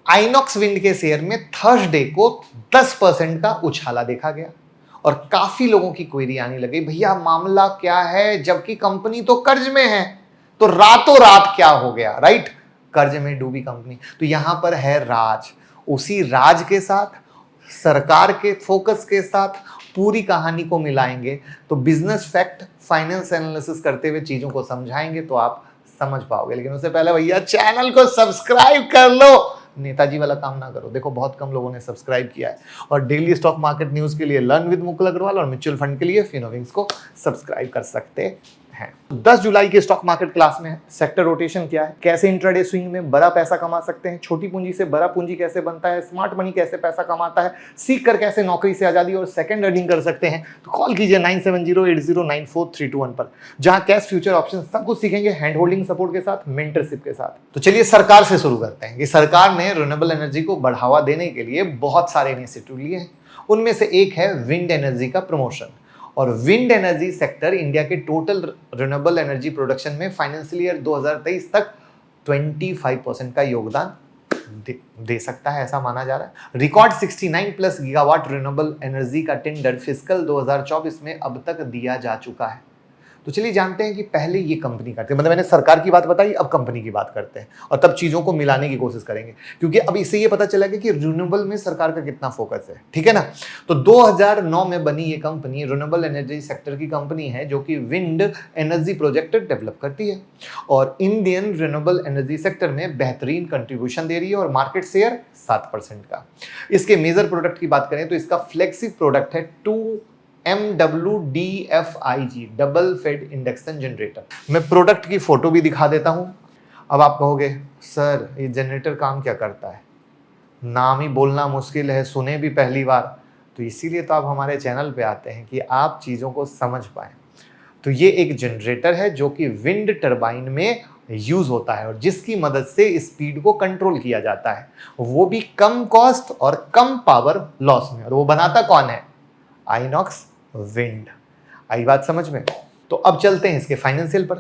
INOX wind के share में Thursday को 10% का उछाला देखा गया और काफी लोगों की क्वेरी आने लगी, भैया मामला क्या है, जबकि कंपनी तो कर्ज में है, तो रातों रात क्या हो गया, राइट? कर्ज में डूबी कंपनी। तो यहां पर है राज, उसी राज के साथ सरकार के फोकस के साथ पूरी कहानी को मिलाएंगे तो बिजनेस फैक्ट, फाइनेंस एनालिसिस करते हुए चीजों को समझाएंगे तो आप समझ पाओगे। लेकिन उससे पहले भैया चैनल को सब्सक्राइब कर लो, नेताजी वाला काम ना करो। देखो बहुत कम लोगों ने सब्सक्राइब किया है। और डेली स्टॉक मार्केट न्यूज के लिए लर्न विद मुकुल अग्रवाल और म्यूचुअल फंड के लिए फिनोविंग्स को सब्सक्राइब कर सकते हैं। 10 जुलाई के स्टॉक मार्केट क्लास में है सेक्टर रोटेशन क्या है, कैसे इंट्राडे स्विंग में बड़ा पैसा कमा सकते हैं, छोटी पूंजी से बड़ा पूंजी कैसे बनता है, स्मार्ट मनी कैसे पैसा कमाता है, सीख कर कैसे नौकरी से आजादी और सेकंड अर्निंग कर सकते हैं। तो कॉल कीजिए 9708094321 पर, जहां कैश फ्यूचर ऑप्शन सब कुछ सीखेंगे हैंड होल्डिंग सपोर्ट के साथ, मेंटरशिप के साथ। तो चलिए सरकार से शुरू करते हैं कि सरकार ने रिन्यूएबल एनर्जी को बढ़ावा देने के लिए बहुत सारे इनिशिएटिव लिए हैं। उनमें से एक है विंड एनर्जी का प्रमोशन। और विंड एनर्जी सेक्टर इंडिया के टोटल रिन्यूएबल एनर्जी प्रोडक्शन में फाइनेंशियल ईयर 2023 तक 25% का योगदान दे सकता है, ऐसा माना जा रहा है। Record 69 plus gigawatt renewable energy का टेंडर फिस्कल 2024 में अब तक दिया जा चुका है। तो चलिए जानते हैं कि पहले ये कंपनी करते हैं, मतलब मैंने सरकार की बात बताई, अब कंपनी की बात करते हैं और तब चीजों को मिलाने की कोशिश करेंगे, क्योंकि अब इससे ये पता चलेगा कि रिन्यूएबल में सरकार का कितना फोकस है, ठीक है ना। तो 2009 में बनी ये कंपनी रिन्यूएबल एनर्जी सेक्टर की कंपनी है जो कि विंड एनर्जी प्रोजेक्ट डेवलप करती है और इंडियन रिन्यूएबल एनर्जी सेक्टर में बेहतरीन कंट्रीब्यूशन दे रही है और मार्केट शेयर 7% का। इसके मेजर प्रोडक्ट की बात करें तो इसका फ्लैगशिप प्रोडक्ट है MWDFIG double fed induction generator. मैं प्रोडक्ट की फोटो भी दिखा देता हूं। अब आप कहोगे सर ये जनरेटर काम क्या करता है, नाम ही बोलना मुश्किल है, सुने भी पहली बार। तो इसीलिए तो आप हमारे चैनल पे आते हैं कि आप चीज़ों को समझ पाएं। तो ये एक जनरेटर है जो कि विंड टरबाइन में यूज होता है और जिसकी मदद से स्पीड को कंट्रोल किया जाता है, वो भी कम कॉस्ट और कम पावर लॉस में। और वो बनाता कौन है? आइनॉक्स विंड। आई बात समझ में? तो अब चलते हैं इसके फाइनेंशियल पर।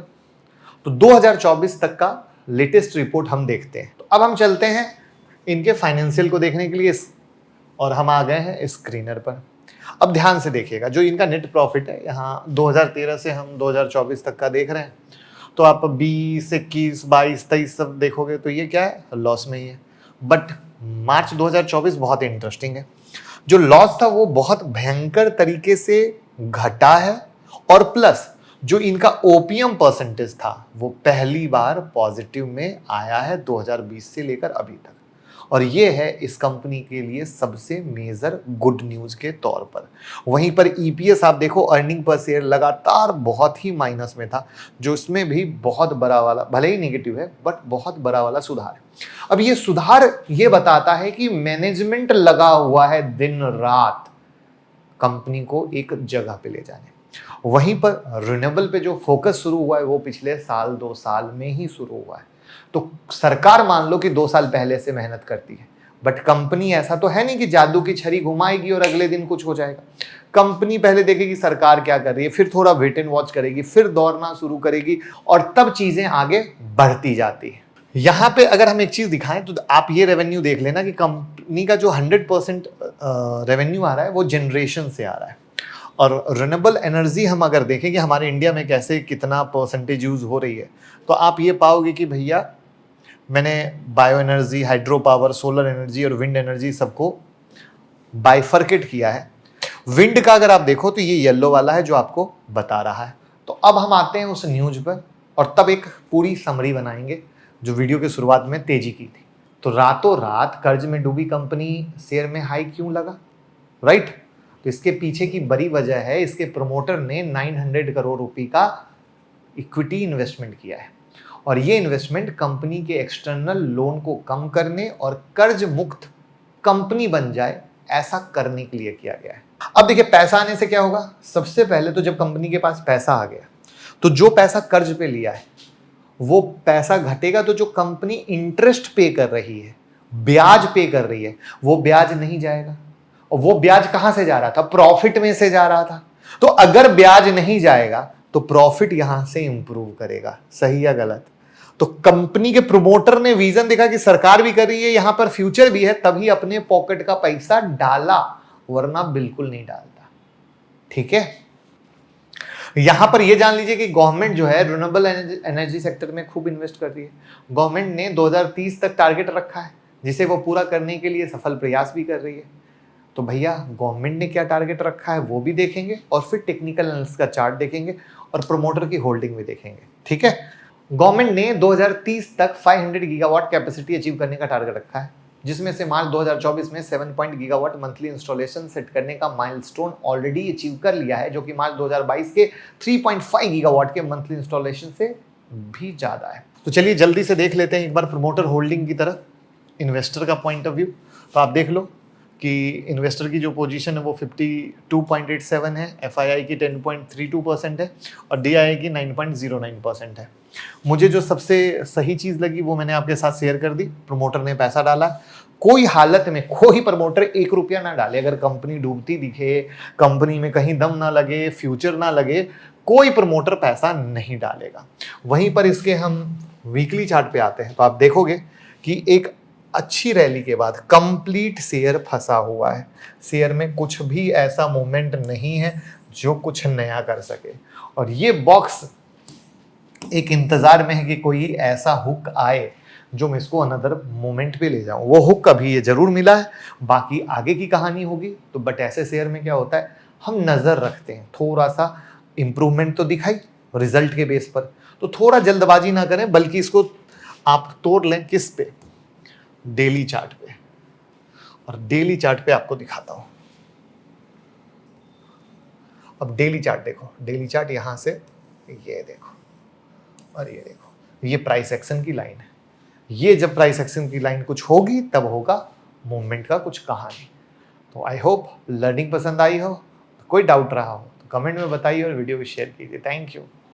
तो 2024 तक का लेटेस्ट रिपोर्ट हम देखते हैं। तो अब हम चलते हैं इनके फाइनेंशियल को देखने के लिए और हम आ गए हैं स्क्रीनर पर। अब ध्यान से देखिएगा, जो इनका नेट प्रॉफिट है यहाँ 2013 से हम 2024 तक का देख रहे हैं, तो आप 20, 21, 22, 23 सब देखोगे तो ये क्या है? लॉस में ही है। बट मार्च 2024 बहुत इंटरेस्टिंग है। जो लॉस था वो बहुत भयंकर तरीके से घटा है और प्लस जो इनका ओपीएम परसेंटेज था वो पहली बार पॉजिटिव में आया है 2020 से लेकर अभी तक। और ये है इस कंपनी के लिए सबसे मेजर गुड न्यूज के तौर पर। वहीं पर ईपीएस आप देखो, अर्निंग पर शेयर लगातार बहुत ही माइनस में था, जो इसमें भी बहुत बड़ा वाला, भले ही नेगेटिव है बट बहुत बड़ा वाला सुधार है। अब ये सुधार ये बताता है कि मैनेजमेंट लगा हुआ है दिन रात कंपनी को एक जगह पे ले जाने। वहीं पर रिन्यूएबल पे जो फोकस शुरू हुआ है वो पिछले साल 2 साल में ही शुरू हुआ है। तो सरकार मान लो कि 2 साल पहले से मेहनत करती है, बट कंपनी ऐसा तो है नहीं कि जादू की छड़ी घुमाएगी और अगले दिन कुछ हो जाएगा। कंपनी पहले देखेगी सरकार क्या कर रही है, फिर थोड़ा वेट एंड वॉच करेगी, फिर दौड़ना शुरू करेगी और तब चीजें आगे बढ़ती जाती है। यहां पे अगर हम एक चीज दिखाएं तो आप ये रेवेन्यू देख लेना कि कंपनी का जो 100% रेवेन्यू आ रहा है वो जनरेशन से आ रहा है। और रिन्यूएबल एनर्जी हम अगर देखें कि हमारे इंडिया में कैसे कितना परसेंटेज यूज हो रही है, तो आप ये पाओगे कि भैया मैंने bio energy, hydro power, solar energy और विंड एनर्जी सबको बाइफर्केट किया है। विंड का अगर आप देखो तो ये येलो वाला है जो आपको बता रहा है। तो अब हम आते हैं उस न्यूज पर और तब एक पूरी समरी बनाएंगे जो वीडियो की शुरुआत में तेजी की थी। तो रातों रात कर्ज में डूबी कंपनी शेयर में हाई क्यों लगा, राइट? तो इसके पीछे की बड़ी वजह है इसके प्रमोटर ने 900 करोड़ रुपए का इक्विटी इन्वेस्टमेंट किया है और ये इन्वेस्टमेंट कंपनी के एक्सटर्नल लोन को कम करने और कर्ज मुक्त कंपनी बन जाए ऐसा करने के लिए किया गया है। अब देखिए पैसा आने से क्या होगा। सबसे पहले तो जब कंपनी के पास पैसा आ गया तो जो पैसा कर्ज पे लिया है वो पैसा घटेगा, तो जो कंपनी इंटरेस्ट पे कर रही है, ब्याज पे कर रही है, वो ब्याज नहीं जाएगा। और वो ब्याज कहां से जा रहा था? प्रॉफिट में से जा रहा था। तो अगर ब्याज नहीं जाएगा तो प्रॉफिट यहां से इंप्रूव करेगा, सही या गलत? तो कंपनी के प्रोमोटर ने विजन देखा कि सरकार भी कर रही है, यहां पर फ्यूचर भी है, तभी अपने पॉकेट का पैसा डाला, वरना बिल्कुल नहीं डालता। ठीक है, यहां पर यह जान लीजिए कि गवर्नमेंट जो है रिन्यूएबल एनर्जी सेक्टर में खूब इन्वेस्ट कर रही है। गवर्नमेंट ने 2030 तक टारगेट रखा है, जिसे वो पूरा करने के लिए सफल प्रयास भी कर रही है। तो भैया गवर्नमेंट ने क्या टारगेट रखा है वो भी देखेंगे, और फिर टेक्निकल एनालिसिस का चार्ट देखेंगे, और प्रमोटर की होल्डिंग भी देखेंगे। ठीक है, गवर्नमेंट ने 2030 तक 500 गीगावाट कैपेसिटी अचीव करने का टारगेट रखा है, जिसमें से मार्च 2024 में 7 गीगावाट मंथली इंस्टॉलेशन सेट करने का माइलस्टोन ऑलरेडी अचीव कर लिया है, जो कि मार्च 2022 के 3.5 गीगावाट के मंथली इंस्टॉलेशन से भी ज्यादा है। तो चलिए जल्दी से देख लेते हैं एक बार प्रमोटर होल्डिंग की तरफ, इन्वेस्टर का पॉइंट ऑफ व्यू। तो आप देख लो कि इन्वेस्टर की जो पोजीशन है वो 52.87 है, एफआईआई की 10.32% है, और डीआईआई की 9.09% है। मुझे जो सबसे सही चीज लगी वो मैंने आपके साथ शेयर कर दी। प्रमोटर ने पैसा डाला, कोई हालत में कोई प्रमोटर 1 रुपया ना डाले। अगर कंपनी डूबती दिखे, कंपनी में कहीं दम ना लगे, फ्यूचर ना लगे, कोई प्रमोटर पैसा नहीं डालेगा। वहीं पर इसके हम वीकली चार्ट पे आते हैं, तो आप देखोगे कि एक अच्छी रैली के बाद कंप्लीट शेयर फंसा हुआ है। शेयर में कुछ भी ऐसा मूवमेंट नहीं है जो कुछ नया कर सके, और ये बॉक्स एक इंतजार में है कि कोई ऐसा हुक आए जो मैं इसको अनदर मोमेंट पे ले जाऊं। वो हुक अभी ये जरूर मिला है, बाकी आगे की कहानी होगी। तो बट ऐसे शेयर में क्या होता है, हम नजर रखते हैं, थोड़ा सा इंप्रूवमेंट तो दिखाई रिजल्ट के बेस पर, तो थोड़ा जल्दबाजी ना करें, बल्कि इसको आप तोड़ लें किस पे, डेली चार्ट पे। और डेली चार्ट पे आपको दिखाता हूं। अब डेली चार्ट देखो, डेली चार्ट यहां से ये देखो, और ये देखो, ये प्राइस एक्शन की लाइन है। ये जब प्राइस एक्शन की लाइन कुछ होगी तब होगा मूवमेंट का कुछ कहानी। तो आई होप लर्निंग पसंद आई हो, कोई डाउट रहा हो तो कमेंट में बताइए और वीडियो को शेयर कीजिए। Thank you.